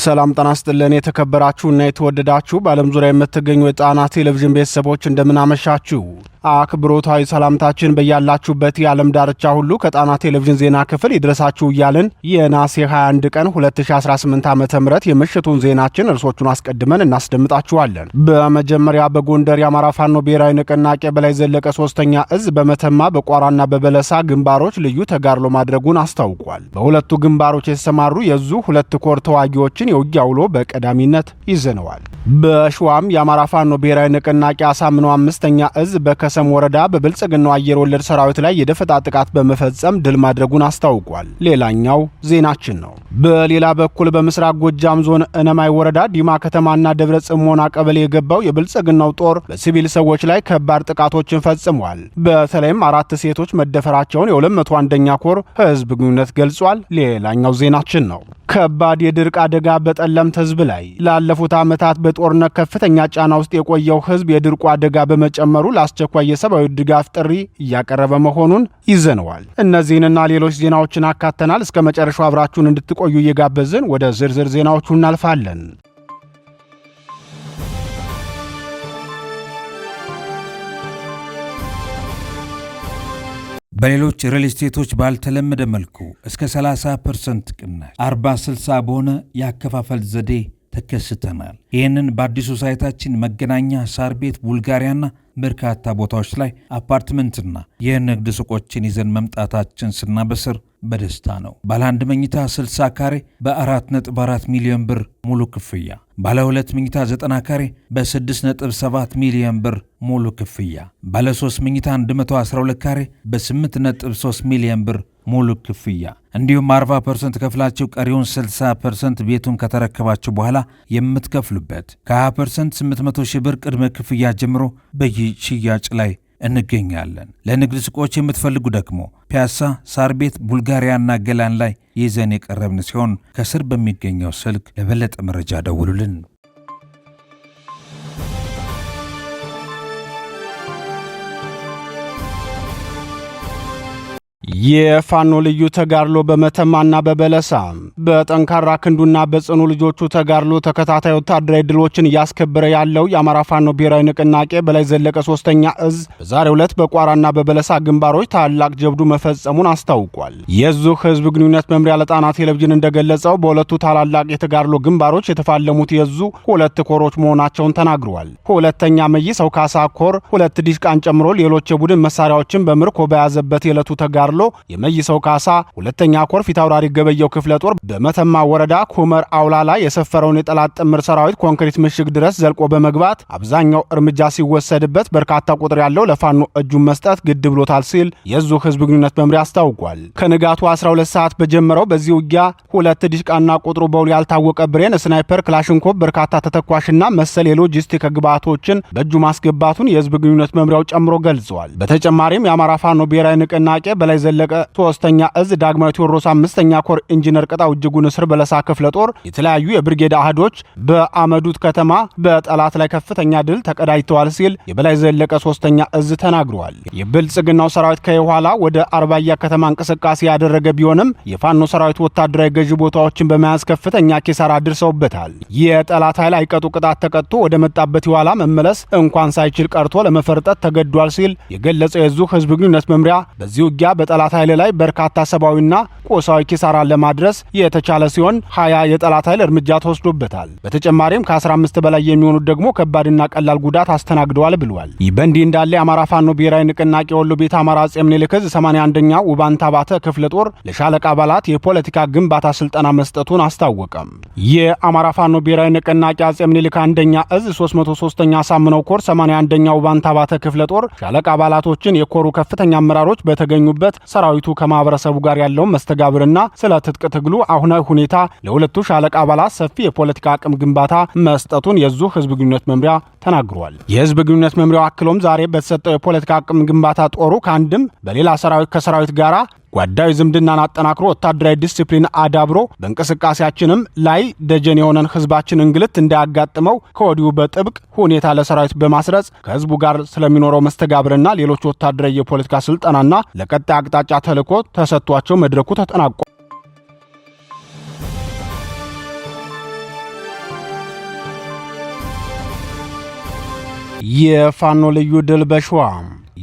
ሰላም ጤና ይስጥልን የተከበራችሁና የተወደዳችሁ በዓለም ዙሪያ የምትገኙ የጣና ቴሌቪዥን ቤተሰቦች እንደምን አመሻችሁ። አክብሮታዊ ሰላምታችን በያላችሁበት የዓለም ዳርቻ ሁሉ ከጣና ቴሌቪዥን ዜና ክፍል ይድረሳችሁ እያልን የነሐሴ 21 ቀን 2018 ዓ.ም የምሽቱን ዜናችን እርሶቹን አስቀድመን እናስደምጣችኋለን። በመጀመሪያ በጎንደር የአማራ ፋኖ ብሔራዊ ንቅናቄ በላይ ዘለቀ 3ኛ እዝ በመተማ በቋራና በበለሳ ግንባሮች ልዩ ተጋድሎ ማድረጉን አስታውቋል። በሁለቱ ግንባሮች የተሰማሩ የዙ ሁለት ኮር ተዋጊዎችን የውጊያ ውሎ በቀዳሚነት ይዘነዋል። በሸዋም የአማራ ፋኖ ብሔራዊ ንቅናቄ አሳምነው 5ኛ እዝ በከሰም ወረዳ በብልጽግናው አየር ወለድ ሰራዊት ላይ የደፈጣ ጥቃት በመፈጸም ድል ማድረጉን አስታውቋል። ሌላኛው ዜናችን ነው። በሌላ በኩል በምስራቅ ጎጃም ዞን እነማይ ወረዳ ዲማ ከተማና ደብረ ጽሞና ቀበሌ የገባው የብልጽግናው ጦር በሲቪል ሰዎች ላይ ከባድ ጥቃቶችን ፈጽሟል። በተለይም 4 ሴቶች መደፈራቸውን የ201ኛ ኮር ህዝብ ግንኙነት ገልጿል። ሌላኛው ዜናችን ነው። ከባድ የድርቅ አደጋ በጠለምት ህዝብ ላይ ላለፉት ዓመታት በጦርነት ከፍተኛ ጫና ውስጥ የቆየው ህዝብ የድርቁ አደጋ በመጨመሩ ለአስቸኳይ የሰብአዊ ድጋፍ ጥሪ እያቀረበ መሆኑን ይዘነዋል። እነዚህንና ሌሎች ዜናዎችን አካተናል። እስከ መጨረሻው አብራችሁን እንድትቆዩ እየጋበዝን ወደ ዝርዝር ዜናዎቹ እናልፋለን። በሌሎች ሪል ስቴቶች ባልተለመደ መልኩ እስከ 30% ቅናሽ 40/60 በሆነ የአከፋፈል ዘዴ ተከስተናል። ይህንን በአዲሱ ሳይታችን መገናኛ፣ ሳር ቤት፣ ቡልጋሪያና በርካታ ቦታዎች ላይ አፓርትመንትና የንግድ ሱቆችን ይዘን መምጣታችን ስናበስር በደስታ ነው። ባለ 1 መኝታ 60 ካሬ በ4.4 ሚሊዮን ብር ሙሉ ክፍያ፣ ባለ 2 መኝታ 90 ካሬ በ6.7 ሚሊዮን ብር ሙሉ ክፍያ፣ ባለ 3 መኝታ 112 ካሬ በ8.3 ሚሊዮን ብር ሙሉ ክፍያ እንዲሁም 40% ከፍላችሁ ቀሪውን 60% ቤቱን ከተረከባችሁ በኋላ የምትከፍሉበት ከ20% 800 ሺህ ብር ቅድመ ክፍያ ጀምሮ በሽያጭ ላይ እንገኛለን። ለንግድ ሱቆች የምትፈልጉ ደግሞ ፒያሳ፣ ሳር ቤት፣ ቡልጋሪያና ገላን ላይ ይዘን የቀረብን ሲሆን ከስር በሚገኘው ስልክ ለበለጠ መረጃ ደውሉልን። የፋኖ ልዩ ተጋድሎ በመተማና በበለሳ በጠንካራ ክንዱና በጽኑ ልጆቹ ተጋድሎ ተከታታይ ወታደራዊ ድሎችን እያስከበረ ያለው የአማራ ፋኖ ብሔራዊ ንቅናቄ በላይ ዘለቀ 3ኛ እዝ በዛሬው ዕለት በቋራና በበለሳ ግንባሮች ታላቅ ጀብዱ መፈጸሙን አስታውቋል። የዙ ህዝብ ግንኙነት መምሪያ ለጣና ቴሌቪዥን እንደገለጸው በሁለቱ ታላላቅ የተጋድሎ ግንባሮች የተፋለሙት የዙ ሁለት ኮሮች መሆናቸውን ተናግረዋል። ሁለተኛ መይሰው ካሳ ኮር 2 ዲሽቃን ጨምሮ ሌሎች የቡድን መሳሪያዎችን በምርኮ በያዘበት የዕለቱ ተጋድሎ የመይሰው ካሳ ሁለተኛ ኮር ፊታውራሪ ገበየው ክፍለ ጦር በመተማ ወረዳ ኩመር አውላላ የሰፈረውን የጠላት ጥምር ሰራዊት ኮንክሪት ምሽግ ድረስ ዘልቆ በመግባት አብዛኛው እርምጃ ሲወሰድበት በርካታ ቁጥር ያለው ለፋኖ እጁን መስጠት ግድ ብሎታል ሲል የዙ ህዝብ ግንኙነት መምሪያ አስታውቋል። ከንጋቱ 12 ሰዓት በጀመረው በዚህ ውጊያ 2 ዲሽቃና ቁጥሩ በውል ያልታወቀ ብሬን፣ ስናይፐር፣ ክላሽንኮቭ፣ በርካታ ተተኳሽና መሰል የሎጂስቲክ ግብዓቶችን በእጁ ማስገባቱን የህዝብ ግንኙነት መምሪያው ጨምሮ ገልጿል። በተጨማሪም የአማራ ፋኖ ብሔራዊ ንቅናቄ በላይ ዘለቀ 3ኛ እዝ ዳግማዊ ቴዎድሮስ 5ኛ ኮር ኢንጂነር ቅጣው እጅጉ ንስር በለሳ ክፍለ ጦር የተለያዩ የብርጌድ አህዶች በአመዱት ከተማ በጠላት ላይ ከፍተኛ ድል ተቀዳጅተዋል ሲል የበላይ ዘለቀ 3ኛ እዝ ተናግሯል። የብልጽግናው ሰራዊት ከየኋላ ወደ አርባያ ከተማ እንቅስቃሴ ያደረገ ቢሆንም የፋኖ ሰራዊት ወታደራዊ ገዢ ቦታዎችን በመያዝ ከፍተኛ ኪሳራ አድርሰውበታል። የጠላት ኃይል አይቀጡ ቅጣት ተቀጥቶ ወደ መጣበት የኋላ መመለስ እንኳን ሳይችል ቀርቶ ለመፈርጠት ተገዷል ሲል የገለጸው የዙ ህዝብ ግንኙነት መምሪያ በዚህ ውጊያ በጠላት ኃይል ላይ በርካታ ሰብአዊና ቁሳዊ ኪሳራ ለማድረስ የተቻለ ሲሆን 20 የጠላት ኃይል እርምጃ ተወስዶበታል። በተጨማሪም ከ15 በላይ የሚሆኑት ደግሞ ከባድና ቀላል ጉዳት አስተናግደዋል ብሏል። ይህ በእንዲህ እንዳለ የአማራ ፋኖ ብሔራዊ ንቅናቄ ወሎ ቤት አማራ አፄ ምኒልክ ዕዝ 81ኛ ውባንታ ባተ ክፍለ ጦር ለሻለቃ አባላት የፖለቲካ ግንባታ ስልጠና መስጠቱን አስታወቀም። የአማራ ፋኖ ብሔራዊ ንቅናቄ አፄ ምኒልክ 1ኛ ዕዝ 303ኛ ሳምነው ኮር 81ኛ ውባንታ ባተ ክፍለ ጦር ሻለቃ አባላቶችን የኮሩ ከፍተኛ አመራሮች በተገኙበት ሰራዊቱ ከማህበረሰቡ ጋር ያለውን መስተጋብርና ስለ ትጥቅ ትግሉ አሁናዊ ሁኔታ ለሁለቱ ሻለቃ አባላት ሰፊ የፖለቲካ አቅም ግንባታ መስጠቱን የዙ ህዝብ ግንኙነት መምሪያ ተናግሯል። የህዝብ ግንኙነት መምሪያው አክሎም ዛሬ በተሰጠው የፖለቲካ አቅም ግንባታ ጦሩ ከአንድም በሌላ ከሰራዊት ጋራ ጓዳዊ ዝምድናን አጠናክሮ ወታደራዊ ዲሲፕሊን አዳብሮ በእንቅስቃሴያችንም ላይ ደጀን የሆነን ህዝባችን እንግልት እንዳያጋጥመው ከወዲሁ በጥብቅ ሁኔታ ለሰራዊት በማስረጽ ከህዝቡ ጋር ስለሚኖረው መስተጋብርና ሌሎች ወታደራዊ የፖለቲካ ስልጠናና ለቀጣይ አቅጣጫ ተልዕኮ ተሰጥቷቸው መድረኩ ተጠናቋል። የፋኖ ልዩ ድል በሸዋ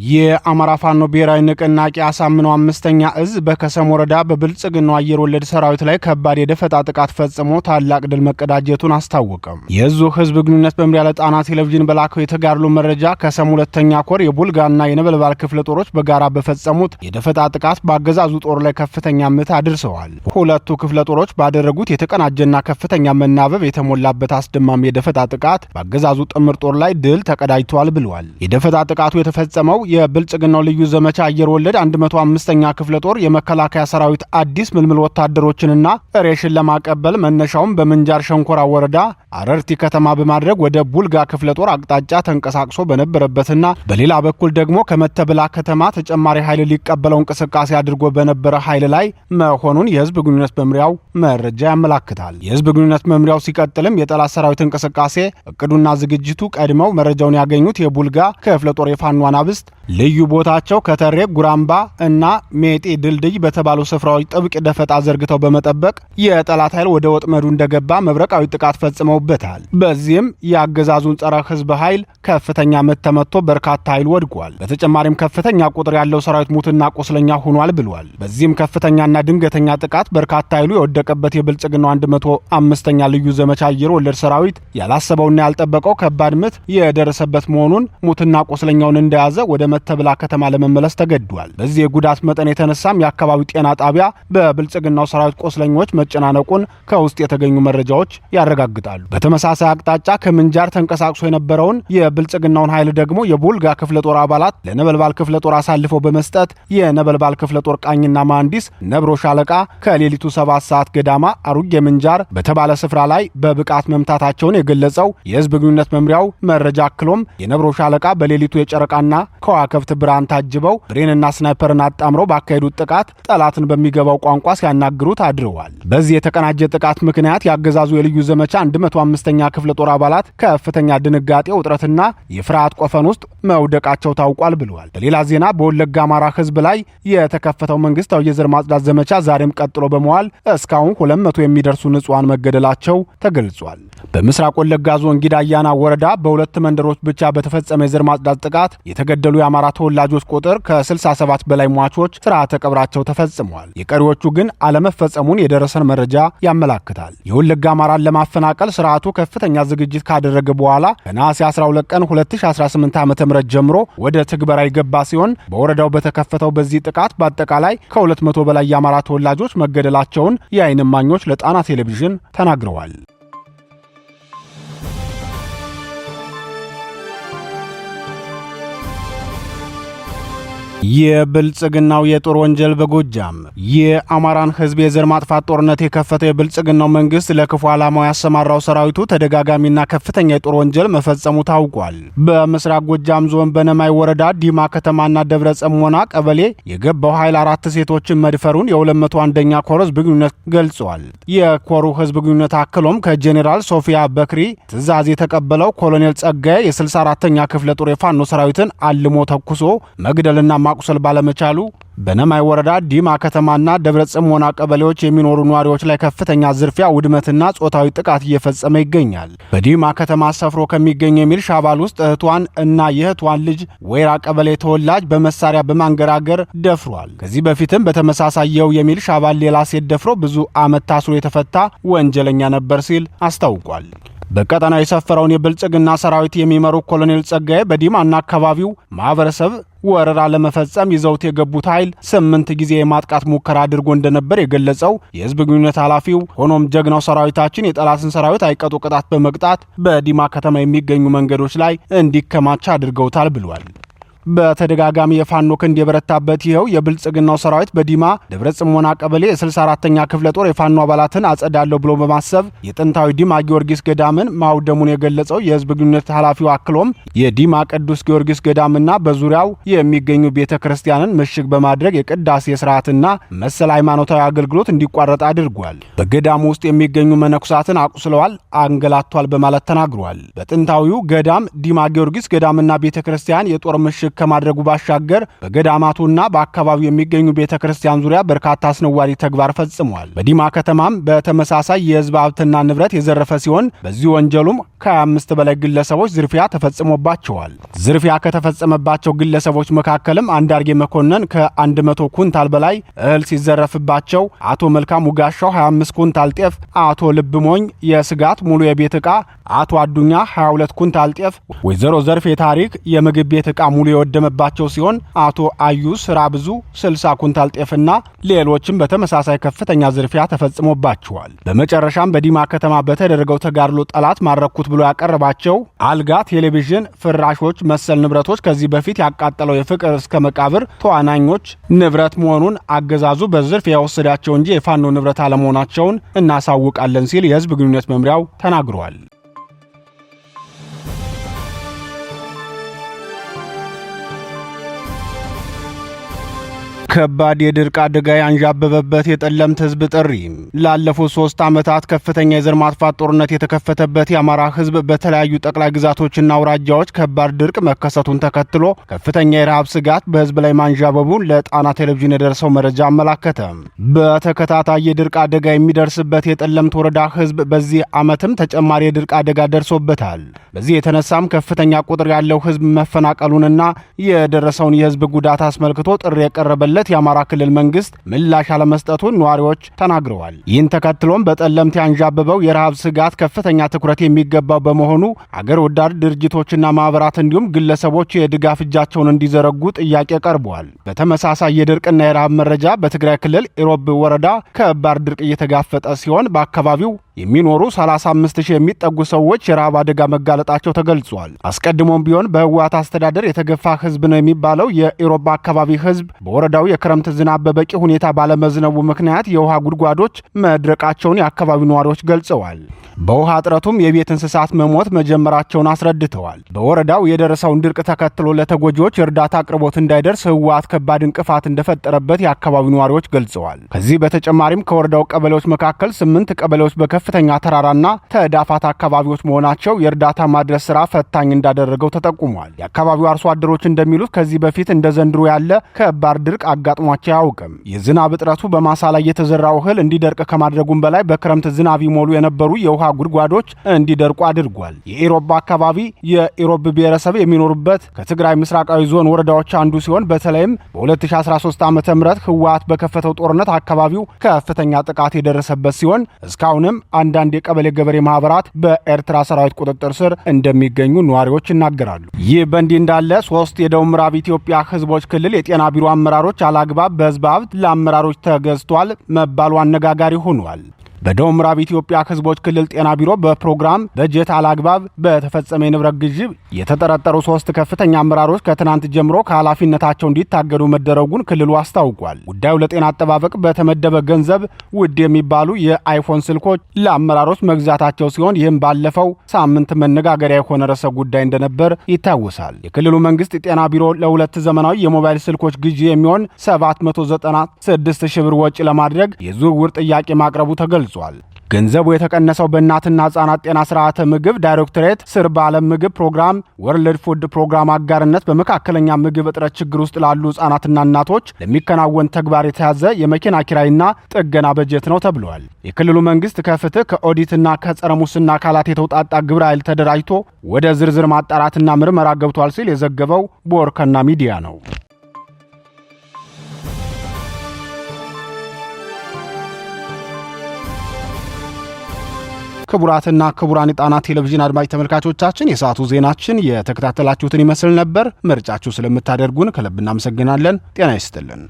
የአማራ ፋኖ ብሔራዊ ንቅናቄ አሳምነው አምስተኛ እዝ በከሰም ወረዳ በብልጽግናው አየር ወለድ ሰራዊት ላይ ከባድ የደፈጣ ጥቃት ፈጽሞ ታላቅ ድል መቀዳጀቱን አስታወቀም። የእዙ ህዝብ ግንኙነት መምሪያ ለጣና ቴሌቪዥን በላከው የተጋድሎ መረጃ ከሰም ሁለተኛ ኮር የቡልጋና የነበልባል ክፍለ ጦሮች በጋራ በፈጸሙት የደፈጣ ጥቃት በአገዛዙ ጦር ላይ ከፍተኛ ምት አድርሰዋል። ሁለቱ ክፍለ ጦሮች ባደረጉት የተቀናጀና ከፍተኛ መናበብ የተሞላበት አስደማሚ የደፈጣ ጥቃት በአገዛዙ ጥምር ጦር ላይ ድል ተቀዳጅተዋል ብለዋል። የደፈጣ ጥቃቱ የተፈጸመው የብልጽግናው ልዩ ዘመቻ አየር ወለድ 105ኛ ክፍለ ጦር የመከላከያ ሰራዊት አዲስ ምልምል ወታደሮችንና ሬሽን ለማቀበል መነሻውን በምንጃር ሸንኮራ ወረዳ አረርቲ ከተማ በማድረግ ወደ ቡልጋ ክፍለ ጦር አቅጣጫ ተንቀሳቅሶ በነበረበትና በሌላ በኩል ደግሞ ከመተብላ ከተማ ተጨማሪ ኃይል ሊቀበለው እንቅስቃሴ አድርጎ በነበረ ኃይል ላይ መሆኑን የህዝብ ግንኙነት መምሪያው መረጃ ያመላክታል። የህዝብ ግንኙነት መምሪያው ሲቀጥልም የጠላት ሰራዊት እንቅስቃሴ እቅዱና ዝግጅቱ ቀድመው መረጃውን ያገኙት የቡልጋ ክፍለ ጦር የፋኖ አናብስት ልዩ ቦታቸው ከተሬ ጉራምባ እና ሜጤ ድልድይ በተባሉ ስፍራዎች ጥብቅ ደፈጣ ዘርግተው በመጠበቅ የጠላት ኃይል ወደ ወጥመዱ እንደገባ መብረቃዊ ጥቃት ፈጽመውበታል። በዚህም የአገዛዙን ጸረ ህዝብ ኃይል ከፍተኛ ምት ተመቶ በርካታ ኃይል ወድቋል። በተጨማሪም ከፍተኛ ቁጥር ያለው ሰራዊት ሙትና ቆስለኛ ሆኗል ብሏል። በዚህም ከፍተኛና ድንገተኛ ጥቃት በርካታ ኃይሉ የወደቀበት የብልጽግናው 105ኛ ልዩ ዘመቻ አየር ወለድ ሰራዊት ያላሰበውና ያልጠበቀው ከባድ ምት የደረሰበት መሆኑን ሙትና ቆስለኛውን እንደያዘ ወደ መተብላ ከተማ ለመመለስ ተገዷል። በዚህ የጉዳት መጠን የተነሳም የአካባቢው ጤና ጣቢያ በብልጽግናው ሰራዊት ቆስለኞች መጨናነቁን ከውስጥ የተገኙ መረጃዎች ያረጋግጣሉ። በተመሳሳይ አቅጣጫ ከምንጃር ተንቀሳቅሶ የነበረውን የብልጽግናውን ኃይል ደግሞ የቡልጋ ክፍለ ጦር አባላት ለነበልባል ክፍለ ጦር አሳልፈው በመስጠት የነበልባል ክፍለ ጦር ቃኝና መሐንዲስ ነብሮ ሻለቃ ከሌሊቱ 7 ሰዓት ገዳማ አሩጌ ምንጃር በተባለ ስፍራ ላይ በብቃት መምታታቸውን የገለጸው የህዝብ ግንኙነት መምሪያው መረጃ አክሎም የነብሮ ሻለቃ በሌሊቱ የጨረቃና ከዋክብት ብርሃን ታጅበው ብሬንና ስናይፐርን አጣምረው ባካሄዱት ጥቃት ጠላትን በሚገባው ቋንቋ ሲያናግሩት አድረዋል። በዚህ የተቀናጀ ጥቃት ምክንያት ያገዛዙ የልዩ ዘመቻ 105ኛ ክፍለ ጦር አባላት ከፍተኛ ድንጋጤ፣ ውጥረትና የፍርሃት ቆፈን ውስጥ መውደቃቸው ታውቋል ብለዋል። በሌላ ዜና በወለጋ አማራ ህዝብ ላይ የተከፈተው መንግስታዊ የዘር ማጽዳት ዘመቻ ዛሬም ቀጥሎ በመዋል እስካሁን 200 የሚደርሱ ንጹሃን መገደላቸው ተገልጿል። በምስራቅ ወለጋ ዞን ጊዳ አያና ወረዳ በሁለት መንደሮች ብቻ በተፈጸመ የዘር ማጽዳት ጥቃት የተገደሉ የአማራ ተወላጆች ቁጥር ከ67 በላይ ሟቾች ስርዓተ ቀብራቸው ተፈጽመዋል። የቀሪዎቹ ግን አለመፈጸሙን የደረሰን መረጃ ያመላክታል። የወለጋ አማራን ለማፈናቀል ስርዓቱ ከፍተኛ ዝግጅት ካደረገ በኋላ ከነሐሴ 12 ቀን 2018 ዓ.ም ጀምሮ ወደ ትግበራ የገባ ሲሆን በወረዳው በተከፈተው በዚህ ጥቃት በአጠቃላይ ከ200 በላይ የአማራ ተወላጆች መገደላቸውን የዓይን እማኞች ለጣና ቴሌቪዥን ተናግረዋል። የብልጽግናው የጦር ወንጀል በጎጃም የአማራን ህዝብ የዘር ማጥፋት ጦርነት የከፈተው የብልጽግናው መንግስት ለክፉ ዓላማው ያሰማራው ሰራዊቱ ተደጋጋሚና ከፍተኛ የጦር ወንጀል መፈጸሙ ታውቋል። በምስራቅ ጎጃም ዞን በነማይ ወረዳ ዲማ ከተማና ደብረ ጸሞና ቀበሌ የገባው ኃይል 4 ሴቶችን መድፈሩን የ201ኛ ኮር ህዝብ ግንኙነት ገልጿል። የኮሩ ህዝብ ግንኙነት አክሎም ከጄኔራል ሶፊያ በክሪ ትዕዛዝ የተቀበለው ኮሎኔል ጸጋዬ የ64ኛ ክፍለ ጦር የፋኖ ሰራዊትን አልሞ ተኩሶ መግደልና ማቁሰል ባለመቻሉ በነማይ ወረዳ ዲማ ከተማና ደብረ ጽሞና ቀበሌዎች የሚኖሩ ነዋሪዎች ላይ ከፍተኛ ዝርፊያ፣ ውድመትና ጾታዊ ጥቃት እየፈጸመ ይገኛል። በዲማ ከተማ ሰፍሮ ከሚገኘው የሚልሻ አባል ውስጥ እህቷን እና የእህቷን ልጅ ወይራ ቀበሌ ተወላጅ በመሳሪያ በማንገራገር ደፍሯል። ከዚህ በፊትም በተመሳሳይ የሚልሻ አባል ሌላ ሴት ደፍሮ ብዙ ዓመት ታስሮ የተፈታ ወንጀለኛ ነበር ሲል አስታውቋል። በቀጠናው የሰፈረውን የብልጽግና ሰራዊት የሚመሩ ኮሎኔል ጸጋዬ በዲማና አካባቢው ማህበረሰብ ወረራ ለመፈጸም ይዘውት የገቡት ኃይል 8 ጊዜ የማጥቃት ሙከራ አድርጎ እንደነበር የገለጸው የህዝብ ግንኙነት ኃላፊው፣ ሆኖም ጀግናው ሰራዊታችን የጠላትን ሰራዊት አይቀጡ ቅጣት በመቅጣት በዲማ ከተማ የሚገኙ መንገዶች ላይ እንዲከማች አድርገውታል ብሏል። በተደጋጋሚ የፋኖ ክንድ የበረታበት ይኸው የብልጽግናው ሰራዊት በዲማ ደብረ ጽሞና ቀበሌ የ64ኛ ክፍለ ጦር የፋኖ አባላትን አጸዳለሁ ብሎ በማሰብ የጥንታዊ ዲማ ጊዮርጊስ ገዳምን ማውደሙን የገለጸው የህዝብ ግንኙነት ኃላፊው አክሎም የዲማ ቅዱስ ጊዮርጊስ ገዳምና በዙሪያው የሚገኙ ቤተ ክርስቲያንን ምሽግ በማድረግ የቅዳሴ ስርዓትና መሰል ሃይማኖታዊ አገልግሎት እንዲቋረጥ አድርጓል። በገዳሙ ውስጥ የሚገኙ መነኩሳትን አቁስለዋል፣ አንገላቷል በማለት ተናግሯል። በጥንታዊው ገዳም ዲማ ጊዮርጊስ ገዳምና ቤተ ክርስቲያን የጦር ምሽግ ከማድረጉ ባሻገር በገዳማቱና በአካባቢው የሚገኙ ቤተክርስቲያን ዙሪያ በርካታ አስነዋሪ ተግባር ፈጽሟል። በዲማ ከተማም በተመሳሳይ የህዝብ ሀብትና ንብረት የዘረፈ ሲሆን በዚህ ወንጀሉም ከ25 በላይ ግለሰቦች ዝርፊያ ተፈጽሞባቸዋል። ዝርፊያ ከተፈጸመባቸው ግለሰቦች መካከልም አንዳርጌ መኮንን ከ100 ኩንታል በላይ እህል ሲዘረፍባቸው፣ አቶ መልካሙ ጋሻው 25 ኩንታል ጤፍ፣ አቶ ልብሞኝ የስጋት ሙሉ የቤት ዕቃ፣ አቶ አዱኛ 22 ኩንታል ጤፍ፣ ወይዘሮ ዘርፌ ታሪክ የምግብ ቤት ዕቃ ሙሉ የወደመባቸው ሲሆን አቶ አዩ ስራ ብዙ 60 ኩንታል ጤፍና ሌሎችም በተመሳሳይ ከፍተኛ ዝርፊያ ተፈጽሞባቸዋል። በመጨረሻም በዲማ ከተማ በተደረገው ተጋድሎ ጠላት ማረኩት ብሎ ያቀረባቸው አልጋ፣ ቴሌቪዥን፣ ፍራሾች መሰል ንብረቶች ከዚህ በፊት ያቃጠለው የፍቅር እስከ መቃብር ተዋናኞች ንብረት መሆኑን አገዛዙ በዝርፊያ የወሰዳቸው እንጂ የፋኖ ንብረት አለመሆናቸውን እናሳውቃለን ሲል የህዝብ ግንኙነት መምሪያው ተናግሯል። ከባድ የድርቅ አደጋ ያንዣበበበት የጠለምት ህዝብ ጥሪ። ላለፉት 3 ዓመታት ከፍተኛ የዘር ማጥፋት ጦርነት የተከፈተበት የአማራ ህዝብ በተለያዩ ጠቅላይ ግዛቶችና አውራጃዎች ከባድ ድርቅ መከሰቱን ተከትሎ ከፍተኛ የረሃብ ስጋት በህዝብ ላይ ማንዣበቡን ለጣና ቴሌቪዥን የደረሰው መረጃ አመላከተ። በተከታታይ የድርቅ አደጋ የሚደርስበት የጠለምት ወረዳ ህዝብ በዚህ ዓመትም ተጨማሪ የድርቅ አደጋ ደርሶበታል። በዚህ የተነሳም ከፍተኛ ቁጥር ያለው ህዝብ መፈናቀሉንና የደረሰውን የህዝብ ጉዳት አስመልክቶ ጥሪ የቀረበለት የአማራ ክልል መንግስት ምላሽ አለመስጠቱን ነዋሪዎች ተናግረዋል። ይህን ተከትሎም በጠለምት ያንዣበበው የረሃብ ስጋት ከፍተኛ ትኩረት የሚገባው በመሆኑ አገር ወዳድ ድርጅቶችና ማህበራት እንዲሁም ግለሰቦች የድጋፍ እጃቸውን እንዲዘረጉ ጥያቄ ቀርቧል። በተመሳሳይ የድርቅና የረሃብ መረጃ በትግራይ ክልል ኢሮብ ወረዳ ከባድ ድርቅ እየተጋፈጠ ሲሆን በአካባቢው የሚኖሩ 35000 የሚጠጉ ሰዎች የረሃብ አደጋ መጋለጣቸው ተገልጿል። አስቀድሞም ቢሆን በህወሓት አስተዳደር የተገፋ ህዝብ ነው የሚባለው የኢሮብ አካባቢ ህዝብ በወረዳው የክረምት ዝናብ በበቂ ሁኔታ ባለመዝነቡ ምክንያት የውሃ ጉድጓዶች መድረቃቸውን የአካባቢው ነዋሪዎች ገልጸዋል። በውሃ እጥረቱም የቤት እንስሳት መሞት መጀመራቸውን አስረድተዋል። በወረዳው የደረሰውን ድርቅ ተከትሎ ለተጎጂዎች የእርዳታ አቅርቦት እንዳይደርስ ህወሓት ከባድ እንቅፋት እንደፈጠረበት የአካባቢው ነዋሪዎች ገልጸዋል። ከዚህ በተጨማሪም ከወረዳው ቀበሌዎች መካከል 8 ቀበሌዎች በከፍተኛ ተራራና ተዳፋት አካባቢዎች መሆናቸው የእርዳታ ማድረስ ስራ ፈታኝ እንዳደረገው ተጠቁሟል። የአካባቢው አርሶ አደሮች እንደሚሉት ከዚህ በፊት እንደ ዘንድሮ ያለ ከባድ ድርቅ አጋጥሟቸው አያውቅም። የዝናብ እጥረቱ በማሳ ላይ የተዘራው እህል እንዲደርቅ ከማድረጉም በላይ በክረምት ዝናብ ይሞሉ የነበሩ የውሃ ጉድጓዶች እንዲደርቁ አድርጓል። የኢሮብ አካባቢ የኢሮብ ብሔረሰብ የሚኖሩበት ከትግራይ ምስራቃዊ ዞን ወረዳዎች አንዱ ሲሆን በተለይም በ2013 ዓ.ም ህወሓት በከፈተው ጦርነት አካባቢው ከፍተኛ ጥቃት የደረሰበት ሲሆን እስካሁንም አንዳንድ የቀበሌ ገበሬ ማህበራት በኤርትራ ሰራዊት ቁጥጥር ስር እንደሚገኙ ነዋሪዎች ይናገራሉ። ይህ በእንዲህ እንዳለ 3 የደቡብ ምዕራብ ኢትዮጵያ ህዝቦች ክልል የጤና ቢሮ አመራሮች አላግባብ በህዝብ ሀብት ለአመራሮች ተገዝቷል መባሉ አነጋጋሪ ሆኗል። በደቡብ ምዕራብ ኢትዮጵያ ህዝቦች ክልል ጤና ቢሮ በፕሮግራም በጀት አላግባብ በተፈጸመ የንብረት ግዢ የተጠረጠሩ 3 ከፍተኛ አመራሮች ከትናንት ጀምሮ ከኃላፊነታቸው እንዲታገዱ መደረጉን ክልሉ አስታውቋል። ጉዳዩ ለጤና አጠባበቅ በተመደበ ገንዘብ ውድ የሚባሉ የአይፎን ስልኮች ለአመራሮች መግዛታቸው ሲሆን ይህም ባለፈው ሳምንት መነጋገሪያ የሆነ ርዕሰ ጉዳይ እንደነበር ይታወሳል። የክልሉ መንግስት ጤና ቢሮ ለ2 ዘመናዊ የሞባይል ስልኮች ግዢ የሚሆን 796 ሺህ ብር ወጪ ለማድረግ የዝውውር ጥያቄ ማቅረቡ ተገልጿል። ገንዘቡ የተቀነሰው በእናትና ህጻናት ጤና ስርዓተ ምግብ ዳይሬክቶሬት ስር በዓለም ምግብ ፕሮግራም ወርልድ ፉድ ፕሮግራም አጋርነት በመካከለኛ ምግብ እጥረት ችግር ውስጥ ላሉ ህጻናትና እናቶች ለሚከናወን ተግባር የተያዘ የመኪና ኪራይና ጥገና በጀት ነው ተብሏል። የክልሉ መንግስት ከፍትህ ከኦዲትና ከጸረ ሙስና አካላት የተውጣጣ ግብረ ኃይል ተደራጅቶ ወደ ዝርዝር ማጣራትና ምርመራ ገብቷል ሲል የዘገበው ቦርከና ሚዲያ ነው። ክቡራትና ክቡራን የጣና ቴሌቪዥን አድማጭ ተመልካቾቻችን የሰዓቱ ዜናችን የተከታተላችሁትን ይመስል ነበር። ምርጫችሁ ስለምታደርጉን ከልብ እናመሰግናለን። ጤና ይስጥልን።